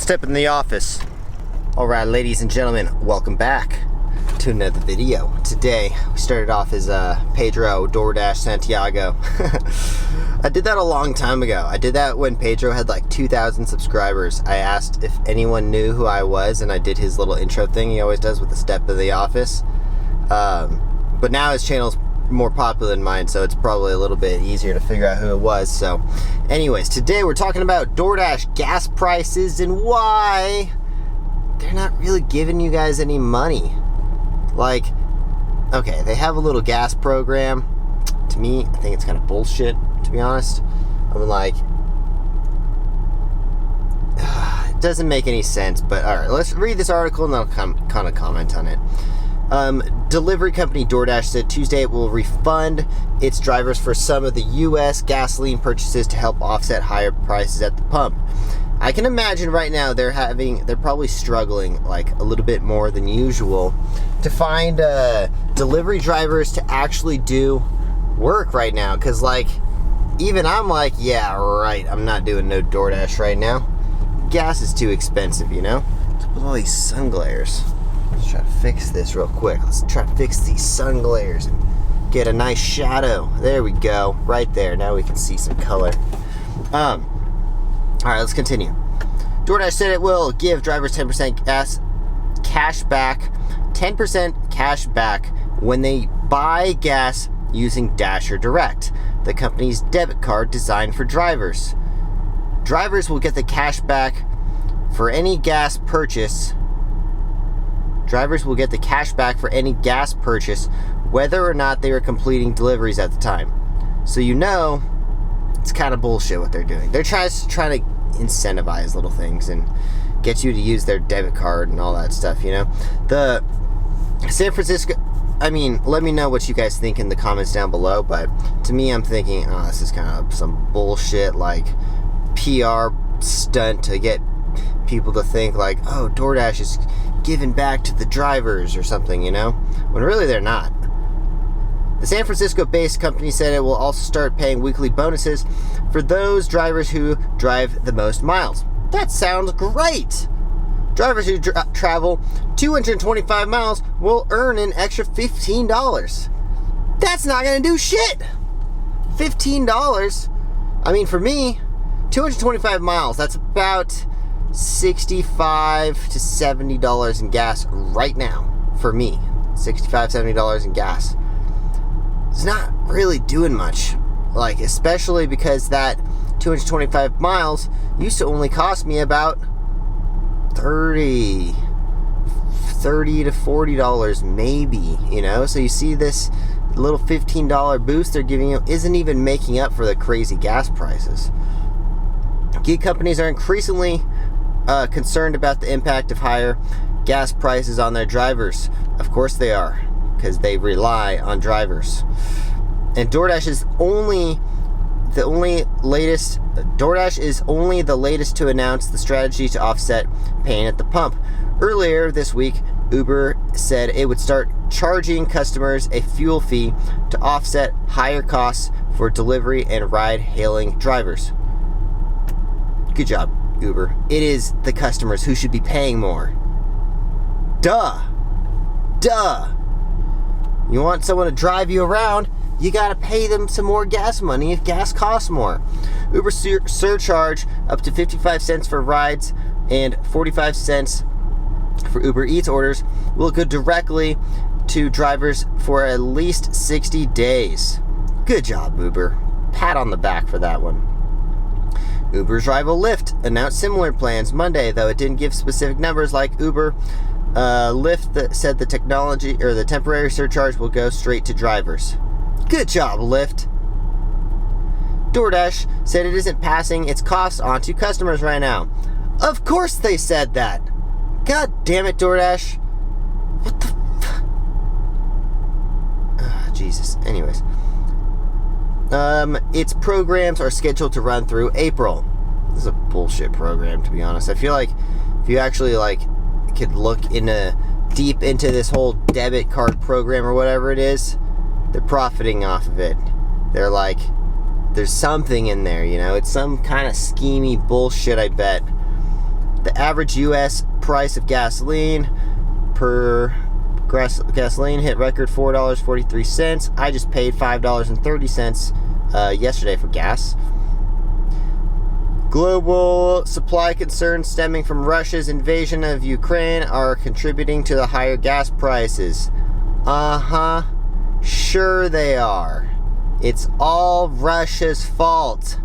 Step in the office. Alright, ladies and gentlemen, welcome back to another video. Today, we started off as Pedro, Doordash, Santiago. I did that a long time ago. I did that when Pedro had like 2,000 subscribers. I asked if anyone knew who I was, and I did his little intro thing he always does with the step in the office. But now his channel's more popular than mine, so it's probably a little bit easier to figure out who it was. So anyways, today we're talking about DoorDash gas prices and why they're not really giving you guys any money. Like, okay, they have a little gas program. To me, I think it's kind of bullshit, to be honest. I mean, like, it doesn't make any sense. But alright, let's read this article and I'll kind of comment on it. Delivery company DoorDash said Tuesday it will refund its drivers for some of the U.S. gasoline purchases to help offset higher prices at the pump. I can imagine right now they're probably struggling like a little bit more than usual to find delivery drivers to actually do work right now. Because like, even I'm like, yeah, right, I'm not doing no DoorDash right now. Gas is too expensive, you know? What's up with all these sun glares? Let's try to fix this real quick. Let's try to fix these sun glares and get a nice shadow. There we go. Right there. Now we can see some color. Alright, let's continue. DoorDash said it will give drivers 10% cash back. 10% cash back when they buy gas using Dasher Direct, the company's debit card designed for drivers. Drivers will get the cash back for any gas purchase. Drivers will get the cash back for any gas purchase, whether or not they were completing deliveries at the time. So you know, it's kind of bullshit what they're doing. They're trying to incentivize little things and get you to use their debit card and all that stuff, you know? The San Francisco, I mean, let me know what you guys think in the comments down below, but to me, I'm thinking, oh, this is kind of some bullshit, like, PR stunt to get people to think like, oh, DoorDash is giving back to the drivers or something, you know, when really they're not. The San Francisco-based company said it will also start paying weekly bonuses for those drivers who drive the most miles. That sounds great! Drivers who travel 225 miles will earn an extra $15. That's not gonna do shit! $15? I mean, for me, 225 miles, that's about $65 to $70 in gas right now for me. $65, $70 in gas. It's not really doing much, like, especially because that 225 miles used to only cost me about $30 to $40 maybe, you know? So you see this little $15 boost they're giving you isn't even making up for the crazy gas prices. Gig companies are increasingly concerned about the impact of higher gas prices on their drivers. Of course they are, because they rely on drivers. And DoorDash is only the latest to announce the strategy to offset pain at the pump. Earlier this week, Uber said it would start charging customers a fuel fee to offset higher costs for delivery and ride-hailing drivers. Good job, Uber. It is the customers who should be paying more. Duh. You want someone to drive you around, you gotta pay them some more gas money if gas costs more. Uber surcharge up to 55 cents for rides and 45 cents for Uber Eats orders will go directly to drivers for at least 60 days. Good job, Uber. Pat on the back for that one. Uber's rival Lyft announced similar plans Monday, though it didn't give specific numbers like Uber. Lyft said the temporary surcharge will go straight to drivers. Good job, Lyft. DoorDash said it isn't passing its costs on to customers right now. Of course they said that. God damn it, DoorDash. What the Jesus. Anyways. Its programs are scheduled to run through April. This is a bullshit program, to be honest. I feel like if you actually like could look deep into this whole debit card program or whatever it is, they're profiting off of it. They're like, there's something in there, you know? It's some kind of schemy bullshit, I bet. The average U.S. price of gasoline per gasoline hit record $4.43. I just paid $5.30 yesterday for gas. Global supply concerns stemming from Russia's invasion of Ukraine are contributing to the higher gas prices. Sure they are. It's all Russia's fault.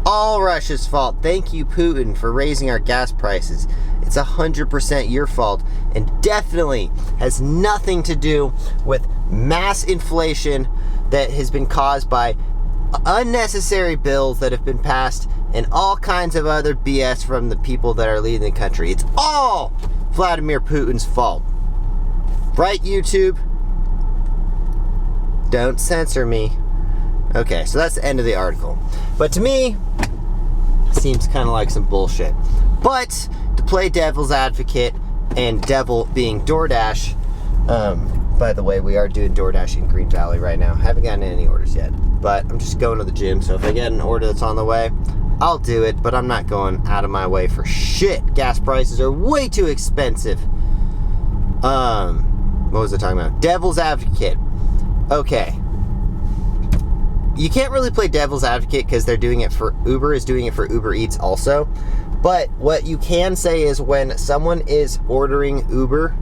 All Russia's fault. Thank you, Putin, for raising our gas prices. It's 100% your fault, and definitely has nothing to do with mass inflation that has been caused by unnecessary bills that have been passed and all kinds of other BS from the people that are leading the country. It's all Vladimir Putin's fault. Right, YouTube? Don't censor me. Okay, so that's the end of the article. But to me, seems kind of like some bullshit. But to play devil's advocate, and devil being Doordash, by the way, we are doing Doordash in Green Valley right now. Haven't gotten any orders yet, but I'm just going to the gym, so if I get an order that's on the way, I'll do it, but I'm not going out of my way for shit. Gas prices are way too expensive. What was I talking about? Devil's advocate. Okay. You can't really play devil's advocate because they're doing it for Uber is doing it for Uber Eats also. But what you can say is when someone is ordering Uber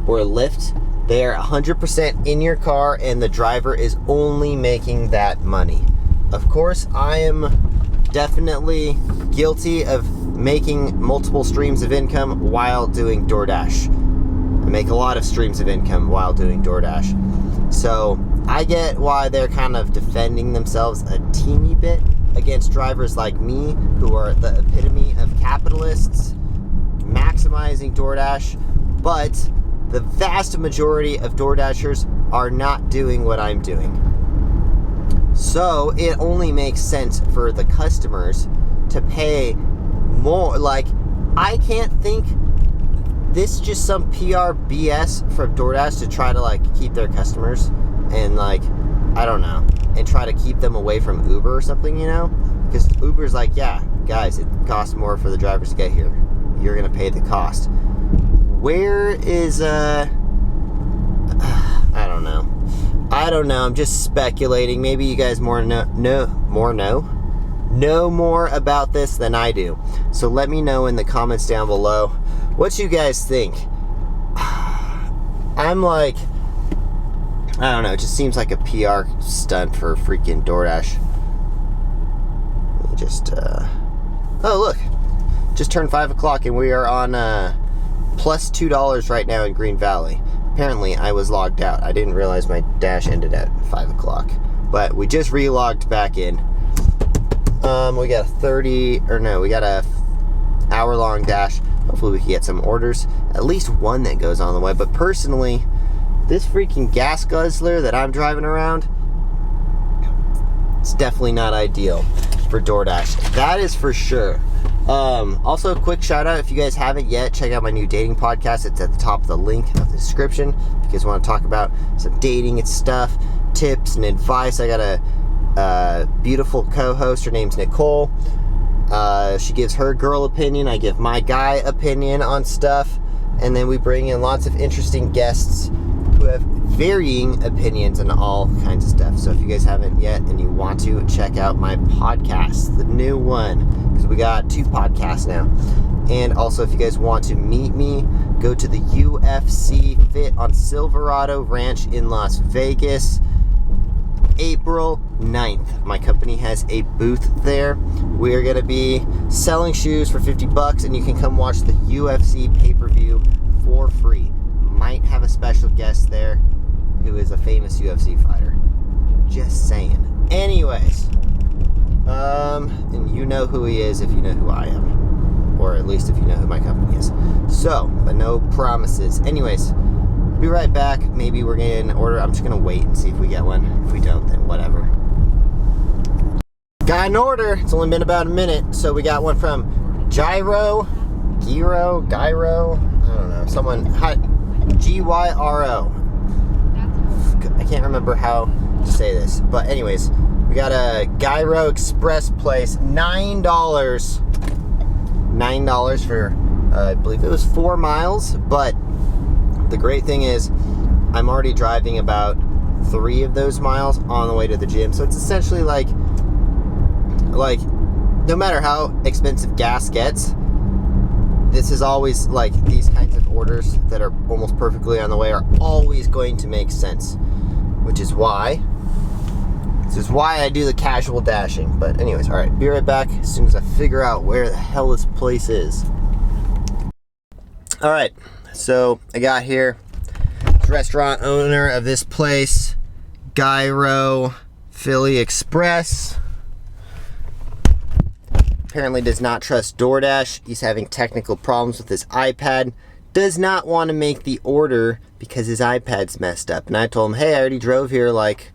or Lyft, they are 100% in your car and the driver is only making that money. Of course, I am definitely guilty of making multiple streams of income while doing Doordash. I make a lot of streams of income while doing Doordash. So I get why they're kind of defending themselves a teeny bit against drivers like me, who are the epitome of capitalists, maximizing Doordash, but the vast majority of DoorDashers are not doing what I'm doing. So it only makes sense for the customers to pay more. Like, I can't think this is just some PR BS from DoorDash to try to like keep their customers and like, I don't know, and try to keep them away from Uber or something, you know? Because Uber's like, yeah, guys, it costs more for the drivers to get here. You're gonna pay the cost. Where is, I don't know. I'm just speculating. Maybe you guys know more about this than I do. So let me know in the comments down below what you guys think. I'm like, I don't know, it just seems like a PR stunt for freaking DoorDash. Let me just, oh look, just turned 5 o'clock and we are on, plus $2 right now in Green Valley. Apparently I was logged out. I didn't realize my dash ended at 5 o'clock. But we just re-logged back in. We got a hour-long dash. Hopefully we can get some orders. At least one that goes on the way. But personally, this freaking gas guzzler that I'm driving around, it's definitely not ideal for DoorDash. That is for sure. Also, a quick shout out, if you guys haven't yet, check out my new dating podcast. It's at the top of the link of the description. If you guys want to talk about some dating and stuff, tips and advice, I got a beautiful co-host. Her name's Nicole. She gives her girl opinion. I give my guy opinion on stuff. And then we bring in lots of interesting guests who have varying opinions on all kinds of stuff. So if you guys haven't yet and you want to, check out my podcast, the new one, because we got 2 podcasts now. And also, if you guys want to meet me, go to the UFC Fit on Silverado Ranch in Las Vegas, April 9th. My company has a booth there. We're going to be selling shoes for $50, and you can come watch the UFC pay-per-view for free. Might have a special guest there who is a famous UFC fighter. Just saying. Anyways, and you know who he is if you know who I am, or at least if you know who my company is. So, but no promises. Anyways, be right back. Maybe we're getting an order. I'm just gonna wait and see if we get one. If we don't, then whatever. Got an order. It's only been about a minute, so we got one from Gyro. I don't know. Someone. GYRO. I can't remember how to say this, but anyways, we got a Gyro Express place. $9 $9 for, I believe it was 4 miles. But the great thing is, I'm already driving about 3 of those miles on the way to the gym. So it's essentially like no matter how expensive gas gets, this is always like these kinds of orders that are almost perfectly on the way are always going to make sense, which is why I do the casual dashing. But anyways, all right, be right back as soon as I figure out where the hell this place is. All right, so I got here. Restaurant owner of this place, Gyro Philly Express, apparently does not trust DoorDash. He's having technical problems with his iPad. Does not want to make the order because his iPad's messed up. And I told him, hey, I already drove here. Like,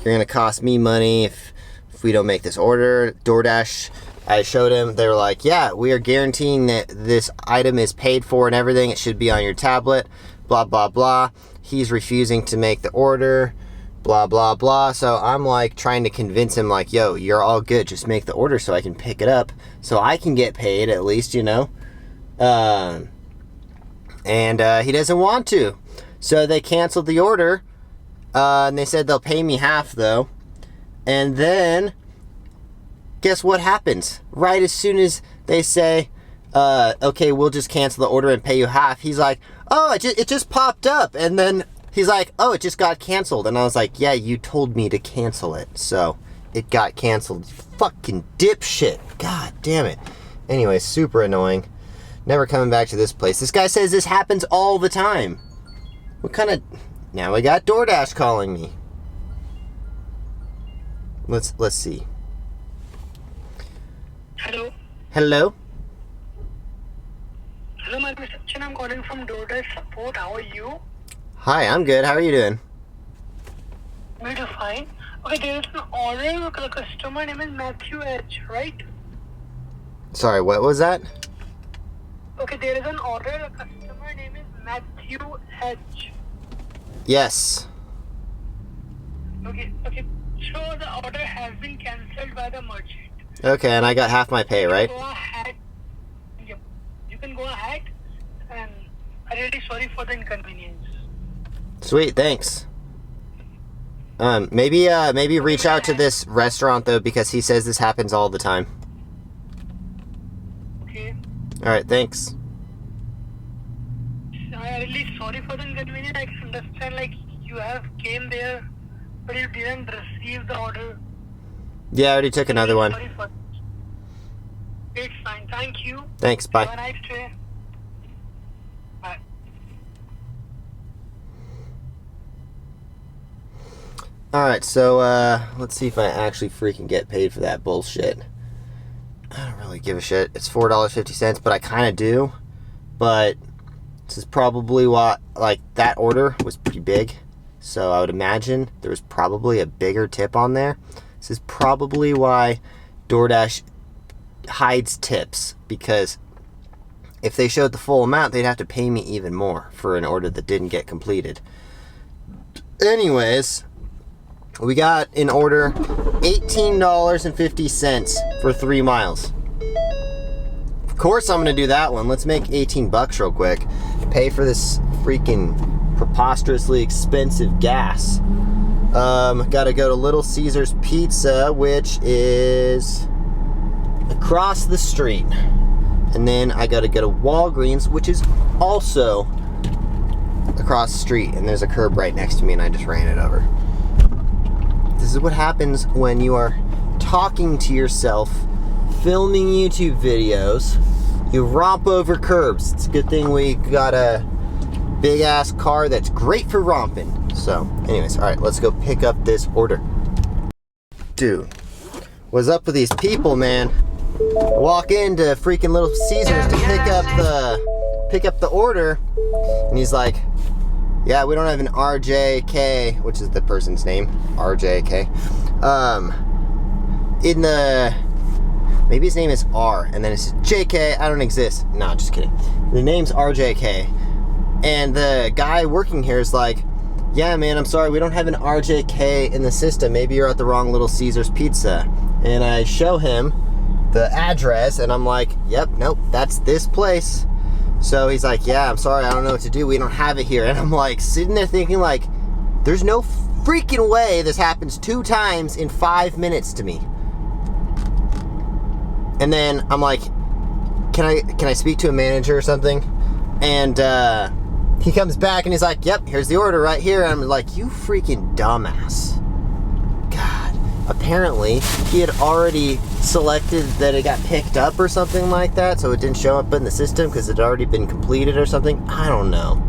you're gonna cost me money if we don't make this order. DoorDash, I showed him. They were like, yeah, we are guaranteeing that this item is paid for and everything. It should be on your tablet. Blah, blah, blah. He's refusing to make the order. Blah, blah, blah. So I'm like trying to convince him like, yo, you're all good. Just make the order so I can pick it up. So I can get paid at least, you know. And he doesn't want to. So they canceled the order. And they said they'll pay me half though. And then, guess what happens? Right as soon as they say, okay, we'll just cancel the order and pay you half. He's like, oh, it just popped up. And then he's like, oh, it just got canceled. And I was like, yeah, you told me to cancel it. So it got canceled. Fucking dipshit. God damn it. Anyway, super annoying. Never coming back to this place. This guy says this happens all the time. What kind of... Now we got DoorDash calling me. Let's see. Hello. Hello? Hello, my name is Sachin. I'm calling from Doordash support. How are you? Hi, I'm good. How are you doing? Me too, fine. Okay, there is an order. The customer name is Matthew H, right? Sorry, what was that? Okay, there is an order. The customer name is Matthew H. Yes. Okay. So the order has been cancelled by the merchant. Okay, and I got half my pay, right? Go ahead. Yep. You can go ahead, and I'm really sorry for the inconvenience. Sweet, thanks. Maybe reach out to this restaurant though, because he says this happens all the time. Okay. All right, thanks. I'm really sorry for the inconvenience. I can understand, like, you have came there, but you didn't receive the order. Yeah, I already took another one. Sorry for... It's fine. Thank you. Thanks, bye. Have a nice day. Bye. Alright, so, let's see if I actually freaking get paid for that bullshit. I don't really give a shit. It's $4.50, but I kind of do. But this is probably what, like, that order was pretty big. So I would imagine there was probably a bigger tip on there. This is probably why DoorDash hides tips, because if they showed the full amount, they'd have to pay me even more for an order that didn't get completed. Anyways, we got an order $18.50 for 3 miles. Of course I'm gonna do that one. Let's make 18 bucks real quick. Pay for this freaking preposterously expensive gas. Gotta go to Little Caesars Pizza, which is across the street. And then I gotta go to Walgreens, which is also across the street. And there's a curb right next to me and I just ran it over. This is what happens when you are talking to yourself, filming YouTube videos. You romp over curbs. It's a good thing we got a big ass car that's great for romping. So, anyways, all right, let's go pick up this order. Dude, what's up with these people, man? Walk into freaking Little Caesars to pick up the order, and he's like, yeah, we don't have an RJK, which is the person's name, RJK. In the, maybe his name is R, and then it's JK, I don't exist. No, just kidding. The name's RJK. And the guy working here is like, yeah, man, I'm sorry, we don't have an RJK in the system. Maybe you're at the wrong Little Caesars Pizza. And I show him, the address, and I'm like, yep, nope, that's this place. So he's like, yeah, I'm sorry, I don't know what to do. We don't have it here. And I'm like sitting there thinking like, there's no freaking way this happens 2 times in 5 minutes to me. And then I'm like, can I speak to a manager or something? And he comes back and he's like, yep, here's the order right here. And I'm like, you freaking dumbass. God. Apparently, he had already selected that it got picked up or something like that, so it didn't show up in the system because it had already been completed or something. I don't know.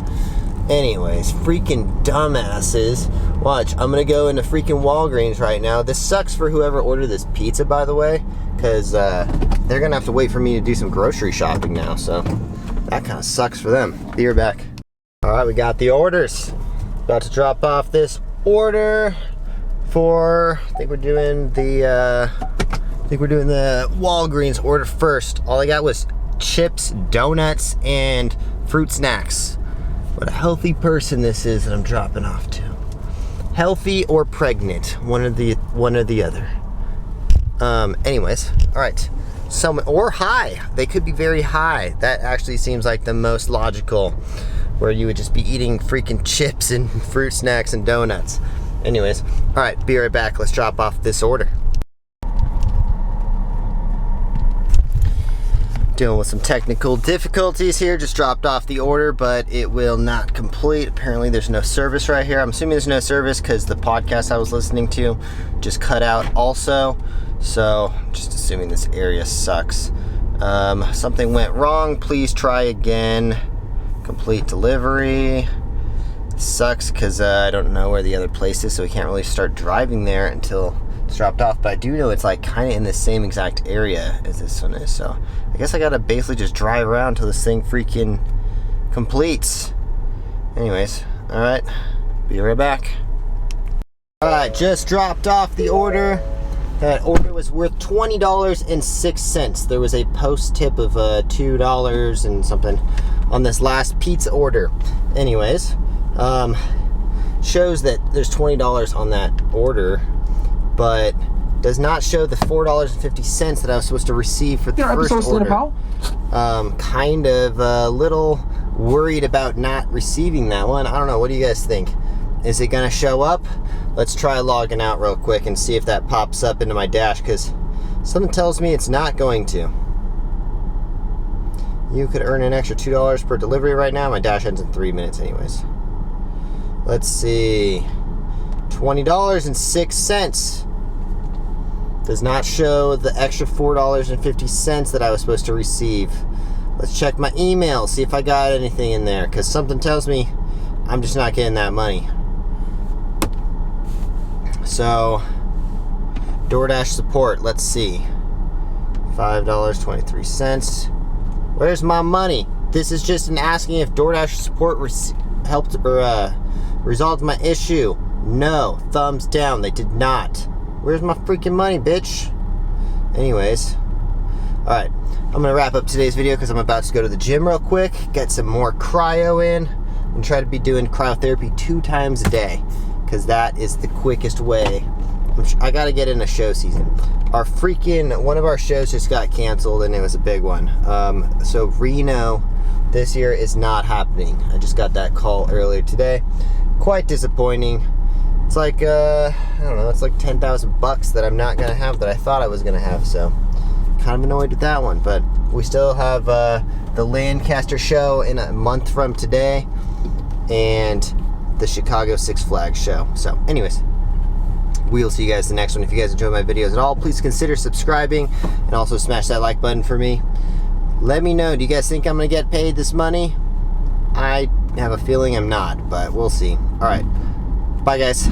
Anyways, freaking dumbasses. Watch, I'm gonna go into freaking Walgreens right now. This sucks for whoever ordered this pizza, by the way, because they're gonna have to wait for me to do some grocery shopping now, so that kind of sucks for them. Be right back. All right, we got the orders. About to drop off this order for, I think we're doing the Walgreens order first. All I got was chips, donuts, and fruit snacks. What a healthy person this is that I'm dropping off to. Healthy or pregnant, one or the other. Anyways, all right. Or high. They could be very high. That actually seems like the most logical, where you would just be eating freaking chips and fruit snacks and donuts. Anyways, all right, be right back. Let's drop off this order. Dealing with some technical difficulties here. Just dropped off the order, but it will not complete. Apparently there's no service right here. I'm assuming there's no service because the podcast I was listening to just cut out also. So I'm just assuming this area sucks. Something went wrong. Please try again. Complete delivery. Sucks because I don't know where the other place is, so we can't really start driving there until it's dropped off. But I do know it's like kind of in the same exact area as this one is, so I guess I gotta basically just drive around until this thing freaking completes. Anyways, all right, be right back. All right, just dropped off the order. That order was worth $20.06. There was a post tip of $2 and something on this last pizza order. Anyways, shows that there's $20 on that order, but does not show the $4.50 that I was supposed to receive for the first order. Kind of a little worried about not receiving that one. I don't know. What do you guys think? Is it gonna show up? Let's try logging out real quick and see if that pops up into my dash, because something tells me it's not going to. You could earn an extra $2 per delivery right now. My dash ends in 3 minutes anyways. Let's see. $20.06. Does not show the extra $4.50 that I was supposed to receive. Let's check my email, see if I got anything in there, because something tells me I'm just not getting that money. So, DoorDash support, let's see. $5.23. Where's my money? This is just an asking if DoorDash support helped or resolved my issue. No, thumbs down, they did not. Where's my freaking money, bitch? Anyways, alright, I'm gonna wrap up today's video because I'm about to go to the gym real quick, get some more cryo in, and try to be doing cryotherapy 2 times a day, because that is the quickest way. I gotta get in a show season. One of our shows just got canceled, and it was a big one. So Reno this year is not happening. I just got that call earlier today. Quite disappointing. It's like, I don't know, it's like $10,000 that I'm not gonna have that I thought I was gonna have, so kind of annoyed with that one. But we still have the Lancaster show in a month from today, and the Chicago Six Flags show. So anyways, we'll see you guys in the next one. If you guys enjoy my videos at all, please consider subscribing and also smash that like button for me. Let me know, do you guys think I'm gonna get paid this money? I have a feeling I'm not, but we'll see. All right, bye guys.